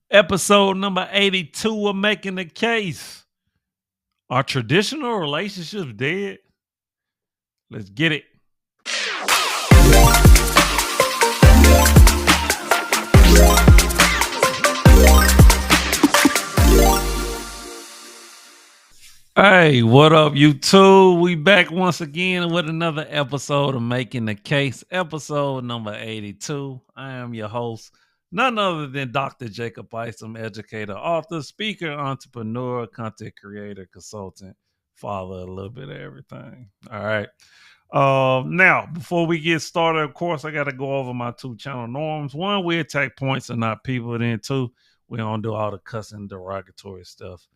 Episode number 82 of Making the Case. Are traditional relationships dead? Let's get it. Hey, what up, YouTube? We back once again with another episode of Making the Case, episode number 82. I am your host, none other than Dr. Jacob Isom, educator, author, speaker, entrepreneur, content creator, consultant, father, a little bit of everything. All right. Now, before we get started, of course, I got to go over my two channel norms. One, we attack points and not people. Then two, we don't do all the cussing, derogatory stuff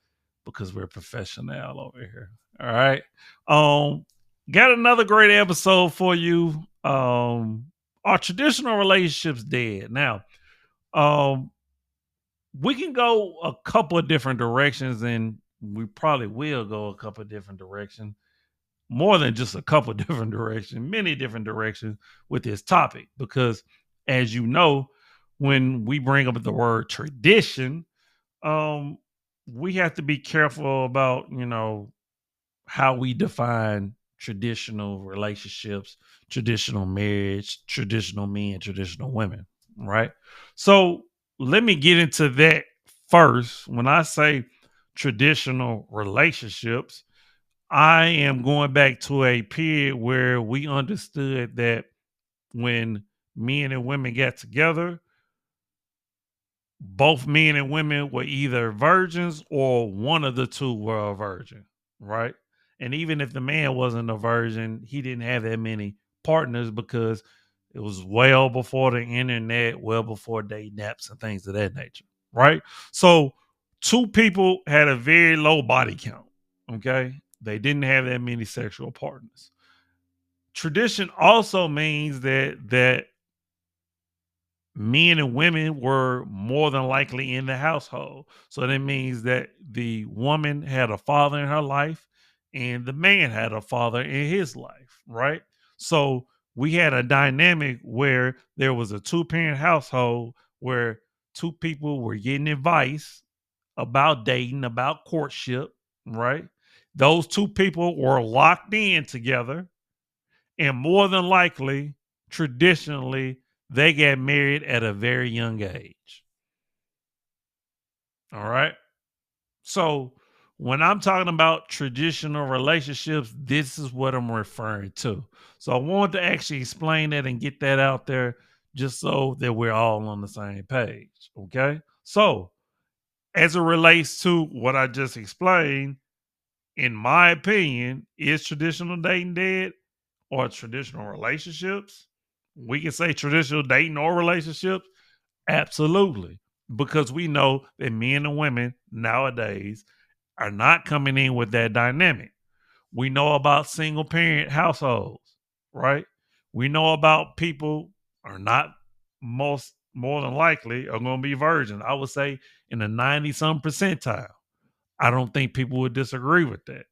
because we're professional over here. All right. Um, got another great episode for you. Are traditional relationships dead? Now, um, we can go a couple of different directions, and we probably will go a couple of different directions, more than just a couple of different directions, many different directions with this topic. Because, as you know, when we bring up the word tradition, um, we have to be careful about how we define traditional relationships, traditional marriage, traditional men, traditional women, right? So let me get into that first. When I say traditional relationships, I am going back to a period where we understood that when men and women got together, both men and women were either virgins or one of the two were a virgin, right? And even if the man wasn't a virgin, he didn't have that many partners because it was well before the internet, well before date naps and things of that nature, right? So two people had a very low body count, okay? They didn't have that many sexual partners. Tradition also means that men and women were more than likely in the household. So that means that the woman had a father in her life and the man had a father in his life, right? So we had a dynamic where there was a two-parent household where two people were getting advice about dating, about courtship, right? Those two people were locked in together, and more than likely, traditionally, they got married at a very young age. All right. So when I'm talking about traditional relationships, this is what I'm referring to. So I wanted to actually explain that and get that out there just so that we're all on the same page. Okay. So as it relates to what I just explained, in my opinion, is traditional dating dead or traditional relationships? We can say traditional dating or relationships. Absolutely. Because we know that men and women nowadays are not coming in with that dynamic. We know about single parent households, right? We know about people are not most more than likely are going to be virgins. I would say in the 90 some percentile. I don't think people would disagree with that,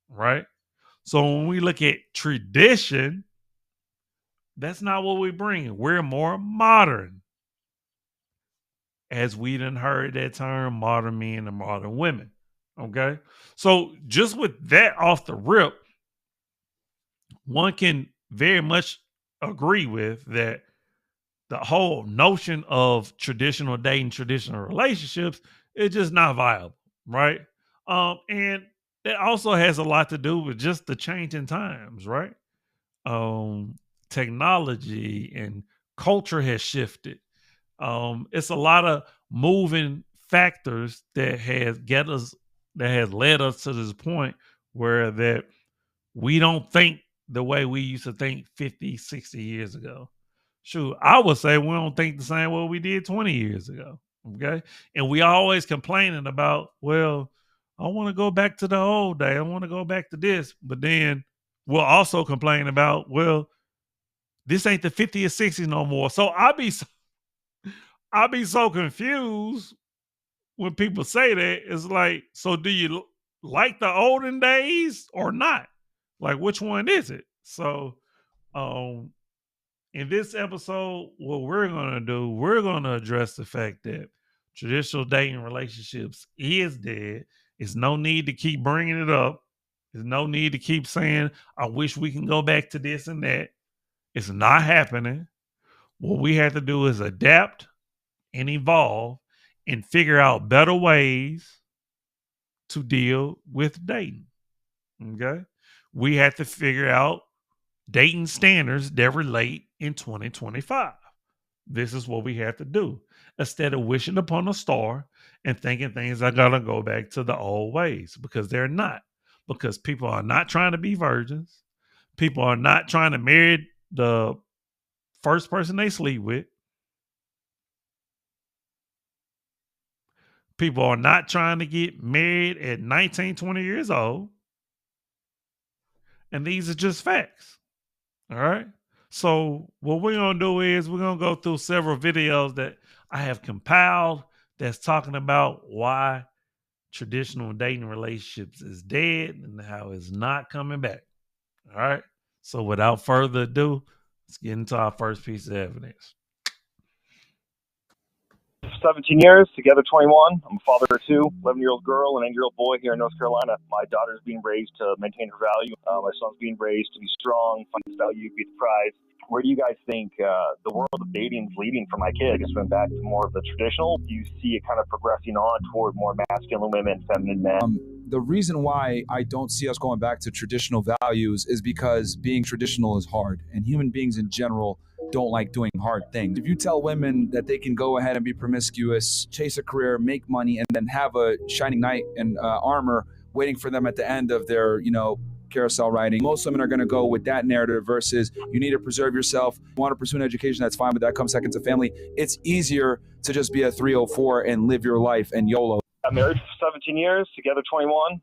right? So when we look at tradition, that's not what we bring. We're more modern, as we done heard that term, modern men and modern women. Okay. So just with that off the rip, one can very much agree with that the whole notion of traditional dating, traditional relationships is just not viable, right? And that also has a lot to do with just the changing times, right? um, Technology and culture has shifted. It's a lot of moving factors that has led us to this point where that we don't think the way we used to think 50, 60 years ago. Shoot, I would say we don't think the same way we did 20 years ago. Okay. And we always complaining about, well, I want to go back to the old day. I want to go back to this. But then we'll also complain about, well, this ain't the 50s or 60s no more. So I be so confused when people say that. It's like, so do you like the olden days or not? Like, which one is it? So, um, in this episode, what we're gonna do, we're gonna address the fact that Traditional dating relationships is dead. It's no need to keep bringing it up. There's no need to keep saying, I wish we can go back to this and that. It's not happening. What we have to do is adapt and evolve and figure out better ways to deal with dating. Okay. We have to figure out dating standards that relate in 2025. This is what we have to do instead of wishing upon a star and thinking things are going to go back to the old ways, because they're not. Because people are not trying to be virgins. People are not trying to marry the first person they sleep with. People are not trying to get married at 19, 20 years old. And these are just facts. All right. So what we're gonna do is we're gonna go through several videos that I have compiled that's talking about why traditional dating relationships is dead and how it's not coming back. All right. So without further ado, let's get into our first piece of evidence. 17 years, together 21. I'm a father of two, 11-year-old girl and 8-year-old boy here in North Carolina. My daughter's being raised to maintain her value. My son's being raised to be strong, find his value, be the prize. Where do you guys think the world of dating is leading for my kid? I guess went back to more of the traditional. Do you see it kind of progressing on toward more masculine women, feminine men? The reason why I don't see us going back to traditional values is because being traditional is hard, and human beings in general don't like doing hard things. If you tell women that they can go ahead and be promiscuous, chase a career, make money, and then have a shining knight in armor waiting for them at the end of their, carousel riding, most women are going to go with that narrative versus you need to preserve yourself. You want to pursue an education, that's fine, but that comes second to family. It's easier to just be a 304 and live your life and YOLO. I'm married for 17 years, together 21.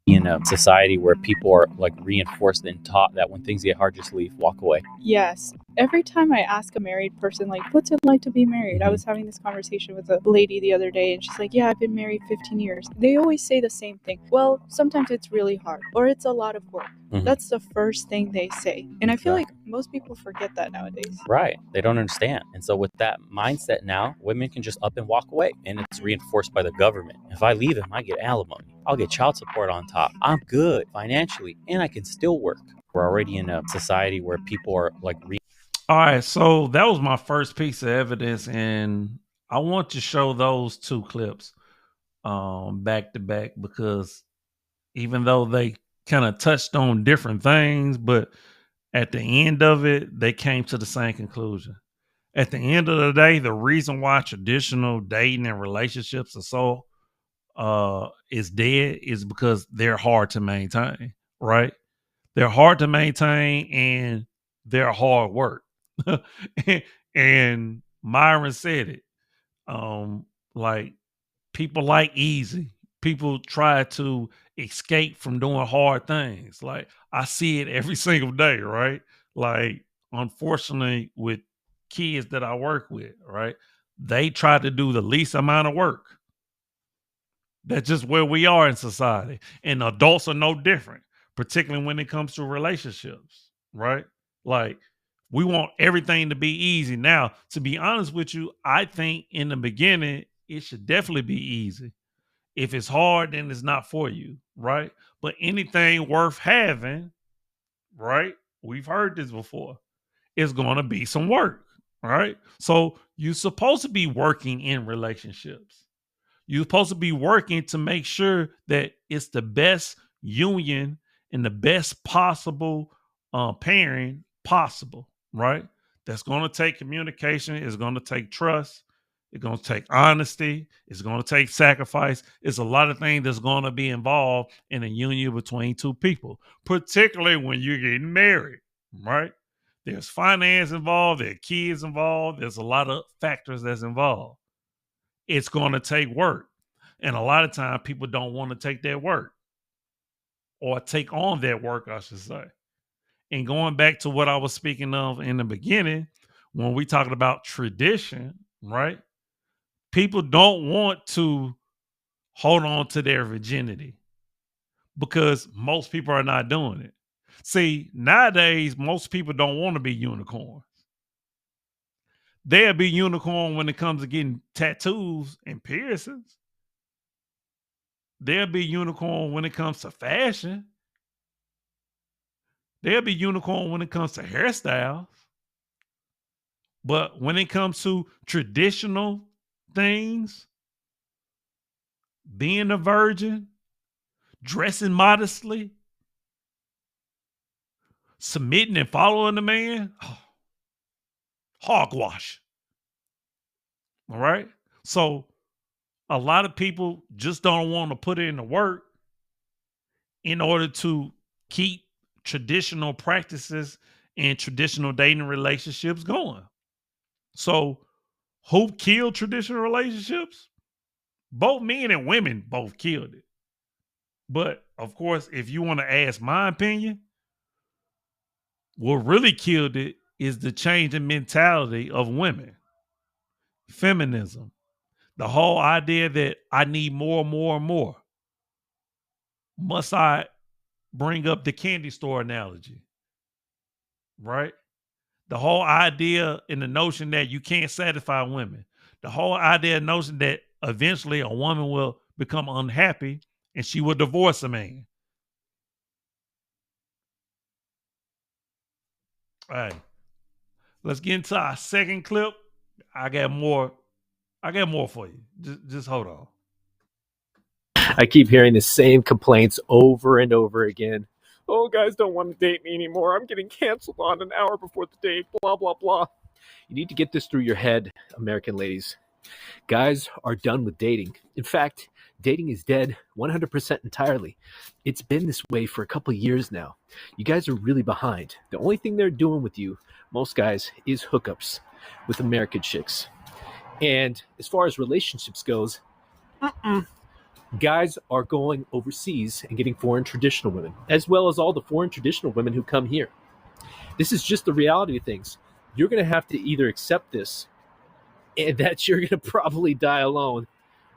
In a society where people are like reinforced and taught that when things get hard, just leave, walk away. Yes. Every time I ask a married person, like, what's it like to be married? I was having this conversation with a lady the other day, and she's like, yeah, I've been married 15 years. They always say the same thing. Well, sometimes it's really hard, or it's a lot of work. That's the first thing they say. And I feel like most people forget that nowadays. Right. They don't understand. And so with that mindset now, women can just up and walk away. And it's reinforced by the government. If I leave him, I get alimony. I'll get child support on top. I'm good financially, and I can still work. We're already in a society where people are like... All right. So that was my first piece of evidence. And I want to show those two clips back to back, because even though they kind of touched on different things, but at the end of it, they came to the same conclusion. At the end of the day, the reason why traditional dating and relationships are so is dead is because they're hard to maintain, right? They're hard to maintain and they're hard work. And Myron said it. Like, people like easy. People try to escape from doing hard things. Like, I see it every single day, right? Like, unfortunately, with kids that I work with, right? They try to do the least amount of work. That's just where we are in society. And adults are no different, particularly when it comes to relationships, right? Like, we want everything to be easy. Now, to be honest with you, I think in the beginning, it should definitely be easy. If it's hard, then it's not for you, right? But anything worth having, right? We've heard this before. It's going to be some work, right? So you're supposed to be working in relationships. You're supposed to be working to make sure that it's the best union and the best possible pairing possible, right? That's going to take communication. It's going to take trust. It's going to take honesty. It's going to take sacrifice. It's a lot of things that's going to be involved in a union between two people, particularly when you're getting married, right? There's finance involved. There's kids involved. There's a lot of factors that's involved. It's going to take work. And a lot of times people don't want to take that work or take on that work, I should say. And going back to what I was speaking of in the beginning, when we talking about tradition, right? People don't want to hold on to their virginity because most people are not doing it. See, nowadays, most people don't want to be unicorns. they'll be unicorn when it comes to getting tattoos and piercings. They'll be unicorn when it comes to fashion. They'll be unicorn when it comes to hairstyles. But when it comes to traditional things, being a virgin, dressing modestly, submitting and following the man, hogwash. All right. So a lot of people just don't want to put in the work in order to keep traditional practices and traditional dating relationships going. So who killed traditional relationships? Both men and women both killed it. But of course, if you want to ask my opinion, what really killed it is the change in mentality of women. Feminism. The whole idea that I need more, more, more. Must I bring up the candy store analogy? Right? The whole idea and the notion that you can't satisfy women. The whole idea and notion that eventually a woman will become unhappy and she will divorce a man. All right. Let's get into our second clip. I got more for you. Just hold on. I keep hearing the same complaints over and over again. Oh, guys don't want to date me anymore. I'm getting canceled on an hour before the date, blah, blah, blah. You need to get this through your head, American ladies. Guys are done with dating. In fact, dating is dead 100% entirely. It's been this way for a couple of years now. You guys are really behind. The only thing they're doing with you, most guys, is hookups with American chicks. And as far as relationships goes, guys are going overseas and getting foreign traditional women, as well as all the foreign traditional women who come here. This is just the reality of things. You're going to have to either accept this and that you're going to probably die alone,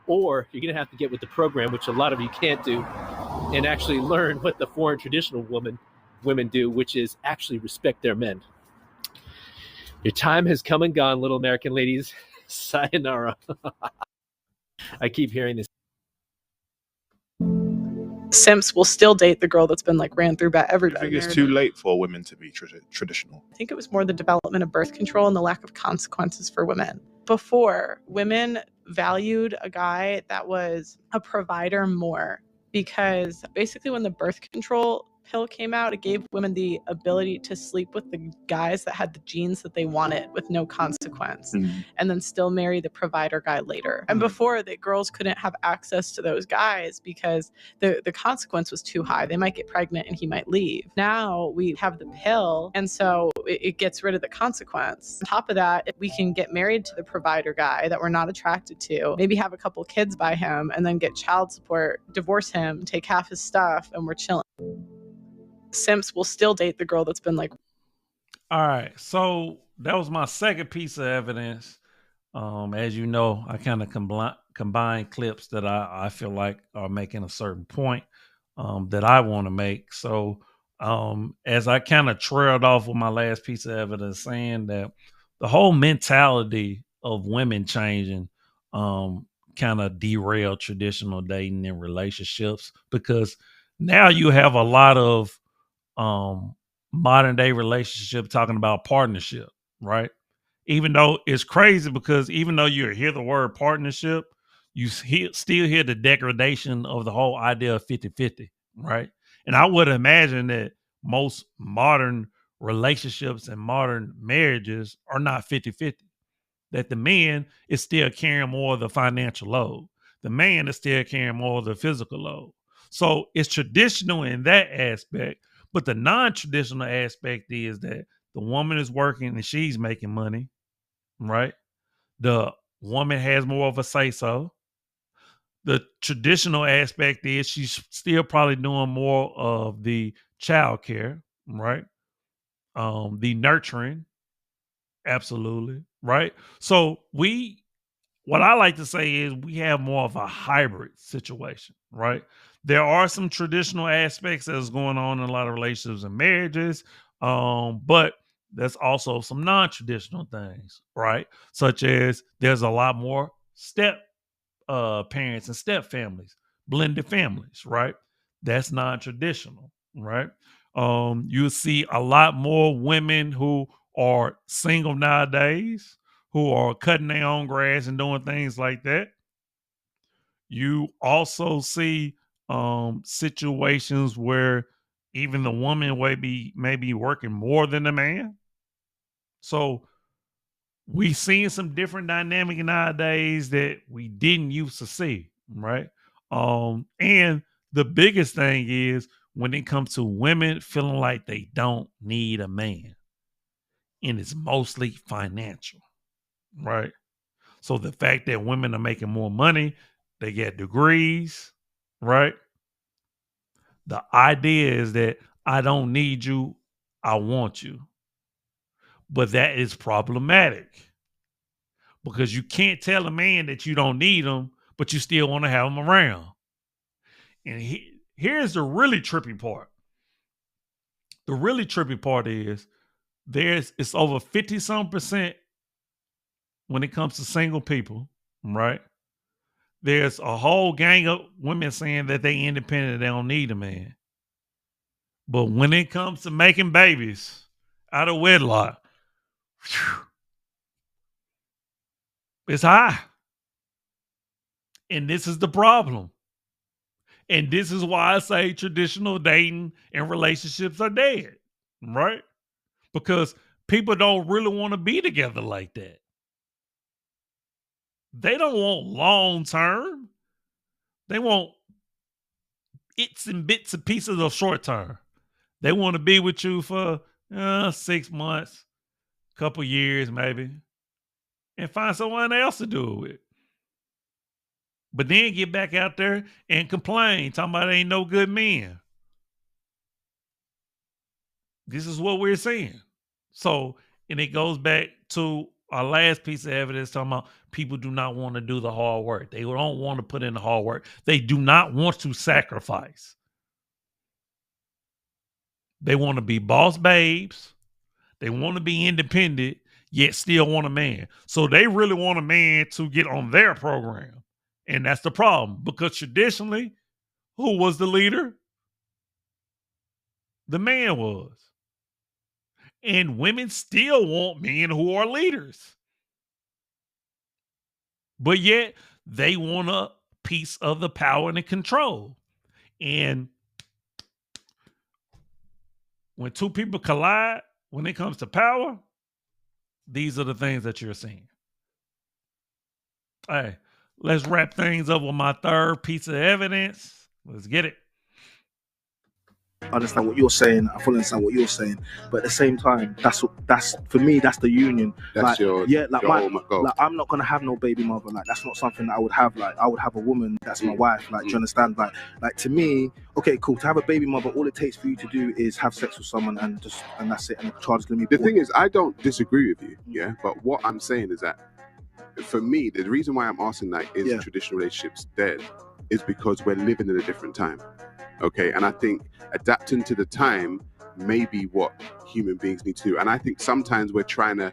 or you're going to have to get with the program, which a lot of you can't do, and actually learn what the foreign traditional women do, which is actually respect their men. Your time has come and gone, little American ladies. Sayonara. I keep hearing this. Simps will still date the girl that's been like ran through by everybody. I think it's too late for women to be traditional. I think it was more the development of birth control and the lack of consequences for women. Before, women valued a guy that was a provider more, because basically when the birth control pill came out, it gave women the ability to sleep with the guys that had the genes that they wanted with no consequence, and then still marry the provider guy later. And before, the girls couldn't have access to those guys because the consequence was too high. They might get pregnant and he might leave. Now we have the pill, and so it gets rid of the consequence. On top of that, we can get married to the provider guy that we're not attracted to, maybe have a couple kids by him, and then get child support, divorce him, take half his stuff, and we're chilling. Simps will still date the girl that's been like. All right. So that was my second piece of evidence. As you know, I kind of combine clips that I feel like are making a certain point that I want to make. So as I kind of trailed off with my last piece of evidence, saying that the whole mentality of women changing kind of derailed traditional dating and relationships, because now you have a lot of modern day relationship talking about partnership, right? Even though it's crazy, because even though you hear the word partnership, you still hear the degradation of the whole idea of 50-50, right? And I would imagine that most modern relationships and modern marriages are not 50-50, that the man is still carrying more of the financial load. The man is still carrying more of the physical load. So it's traditional in that aspect. But the non-traditional aspect is that the woman is working and she's making money, right? The woman has more of a say-so. The traditional aspect is she's still probably doing more of the child care, right? The nurturing, absolutely, right? So what I like to say is we have more of a hybrid situation, right? There are some traditional aspects that's going on in a lot of relationships and marriages, but there's also some non-traditional things, right? Such as there's a lot more step parents and step families, blended families, right? That's non-traditional, right? You'll see a lot more women who are single nowadays, who are cutting their own grass and doing things like that. You also see situations where even the woman may be working more than the man. So we seeing some different dynamic nowadays that we didn't used to see, right? And the biggest thing is when it comes to women feeling like they don't need a man, and it's mostly financial, right? So the fact that women are making more money, they get degrees, right? The idea is that I don't need you, I want you. But that is problematic because you can't tell a man that you don't need him, but you still want to have him around. And here's the really trippy part. The really trippy part is it's over 50 some percent when it comes to single people, right? There's a whole gang of women saying that they independent, they don't need a man. But when it comes to making babies out of wedlock, whew, it's high. And this is the problem. And this is why I say traditional dating and relationships are dead, right? Because people don't really want to be together like that. They don't want long term. They want bits and bits and pieces of short term. They want to be with you for 6 months, couple years maybe, and find someone else to do it with. But then get back out there and complain, talking about ain't no good men. This is what we're seeing. So, and it goes back to our last piece of evidence talking about people do not want to do the hard work. They don't want to put in the hard work. They do not want to sacrifice. They want to be boss babes. They want to be independent, yet still want a man. So they really want a man to get on their program. And that's the problem because traditionally, who was the leader? The man was. And women still want men who are leaders. But yet they want a piece of the power and the control. And when two people collide, when it comes to power, these are the things that you're seeing. Hey, let's wrap things up with my third piece of evidence. Let's get it. Understand what you're saying. I fully understand what you're saying, but at the same time, that's for me. That's the union. That's like I'm not gonna have no baby mother. Like that's not something that I would have. Like I would have a woman that's my wife. Like do you understand? Like to me, okay, cool. To have a baby mother, all it takes for you to do is have sex with someone and that's it. And the child is gonna be born. The thing is, I don't disagree with you. Yeah, but what I'm saying is that for me, the reason why I'm asking that is traditional relationships dead is because we're living in a different time. Okay, and I think adapting to the time may be what human beings need to do. And I think sometimes we're trying to.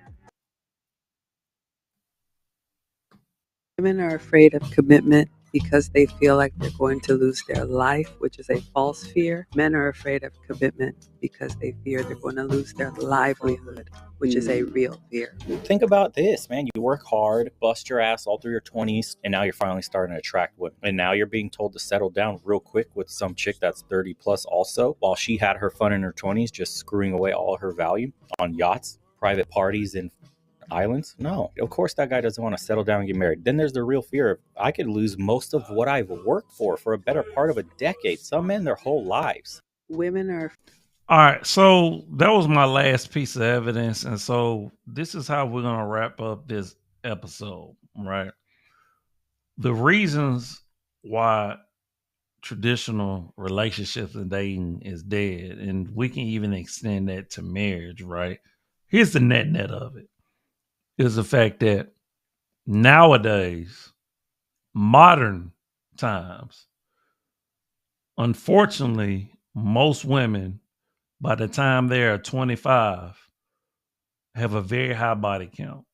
Women are afraid of commitment because they feel like they're going to lose their life, which is a false fear. Men are afraid of commitment because they fear they're going to lose their livelihood, which is a real fear. Think about this, man. You work hard, bust your ass all through your 20s, and now you're finally starting to attract women. And now you're being told to settle down real quick with some chick that's 30 plus also, while she had her fun in her 20s, just screwing away all her value on yachts, private parties, and islands. No, of course that guy doesn't want to settle down and get married. Then there's the real fear of I could lose most of what I've worked for a better part of a decade. Some men their whole lives. Women are. All right, so that was my last piece of evidence, and so this is how we're gonna wrap up this episode, right? The reasons why traditional relationships and dating is dead, and we can even extend that to marriage, right? Here's the net of it. Is the fact that nowadays, modern times, unfortunately, most women, by the time they are 25, have a very high body count.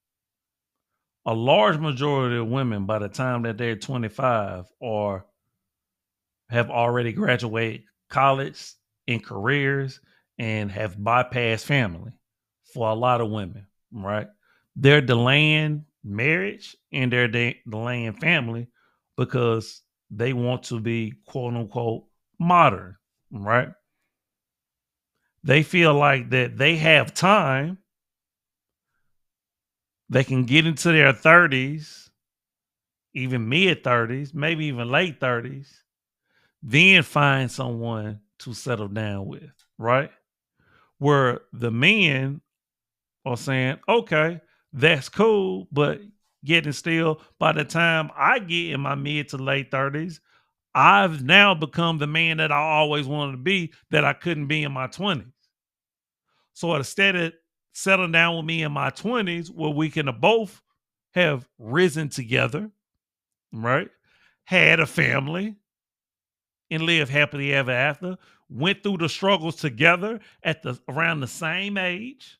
A large majority of women, by the time that they're 25, or have already graduated college and careers and have bypassed family for a lot of women, right? They're delaying marriage and they're delaying family because they want to be quote unquote modern, right? They feel like that they have time. They can get into their 30s, even mid 30s, maybe even late 30s, then find someone to settle down with, right? Where the men are saying, okay, that's cool, but getting still, by the time I get in my mid to late 30s, I've now become the man that I always wanted to be that I couldn't be in my 20s. So instead of settling down with me in my 20s, where we can both have risen together, right? Had a family and lived happily ever after, went through the struggles together at around the same age.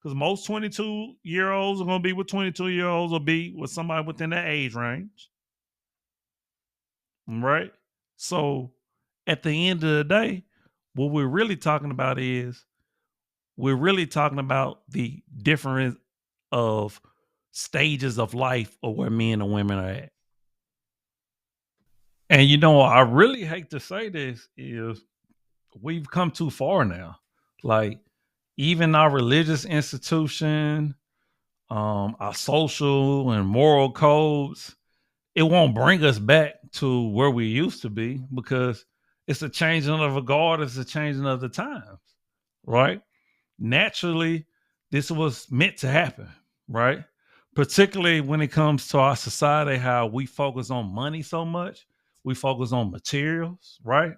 Because most 22-year-olds are going to be with 22-year-olds or be with somebody within that age range. Right? So at the end of the day, what we're really talking about is we're really talking about the difference of stages of life of where men and women are at. And I really hate to say this is we've come too far now. Like even our religious institution, our social and moral codes, it won't bring us back to where we used to be because it's a changing of a guard, it's a changing of the times, right? Naturally, this was meant to happen, right? Particularly when it comes to our society, how we focus on money so much, we focus on materials, right?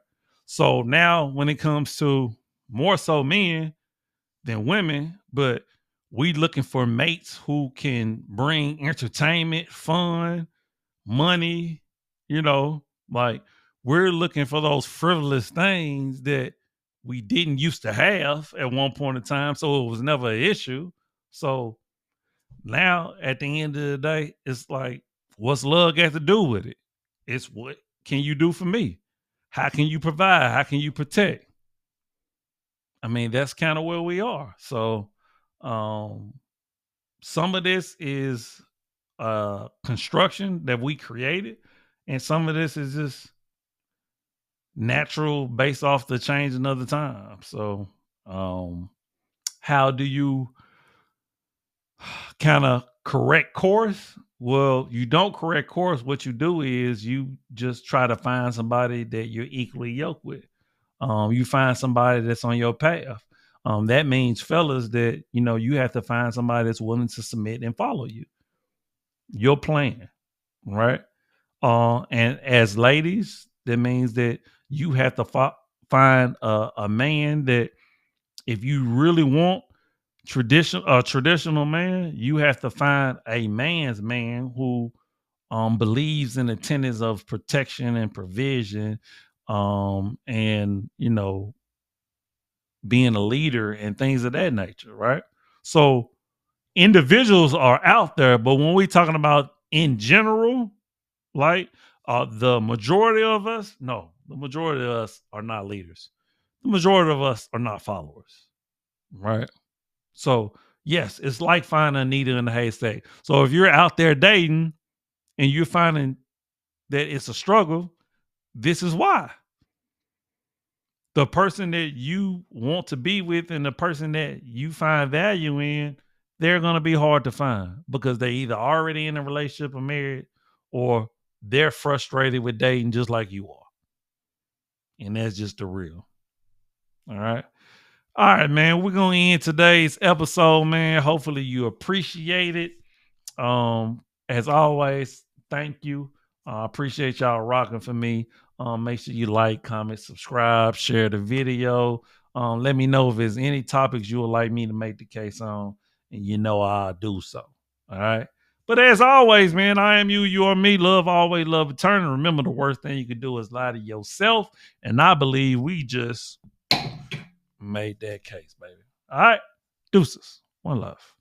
So now when it comes to more so men than women, but we looking for mates who can bring entertainment, fun, money, like we're looking for those frivolous things that we didn't used to have at one point in time. So it was never an issue. So now at the end of the day, it's like, what's love got to do with it? It's what can you do for me? How can you provide? How can you protect? I mean, that's kind of where we are. So some of this is construction that we created, and some of this is just natural based off the changing of the time. So how do you kind of correct course? Well, you don't correct course. What you do is you just try to find somebody that you're equally yoked with. You find somebody that's on your path. That means, fellas, that you have to find somebody that's willing to submit and follow your plan, right? And as ladies, that means that you have to find a man that, if you really want a traditional man, you have to find a man's man who believes in the tenets of protection and provision, and being a leader and things of that nature, right? So individuals are out there, but when we're talking about in general, like the majority of us, no, the majority of us are not leaders. The majority of us are not followers, right? So yes, it's like finding a needle in a haystack. So if you're out there dating and you're finding that it's a struggle, this is why. The person that you want to be with and the person that you find value in, they're going to be hard to find because they either already in a relationship or married, or they're frustrated with dating just like you are. And that's just the real. All right. All right, man. We're going to end today's episode, man. Hopefully you appreciate it. As always, thank you. I appreciate y'all rocking for me. Make sure you like, comment, subscribe, share the video. Let me know if there's any topics you would like me to make the case on, and I'll do so. All right. But as always, man, I am you, you are me. Love always, love eternal. Remember, the worst thing you can do is lie to yourself. And I believe we just made that case, baby. All right. Deuces. One love.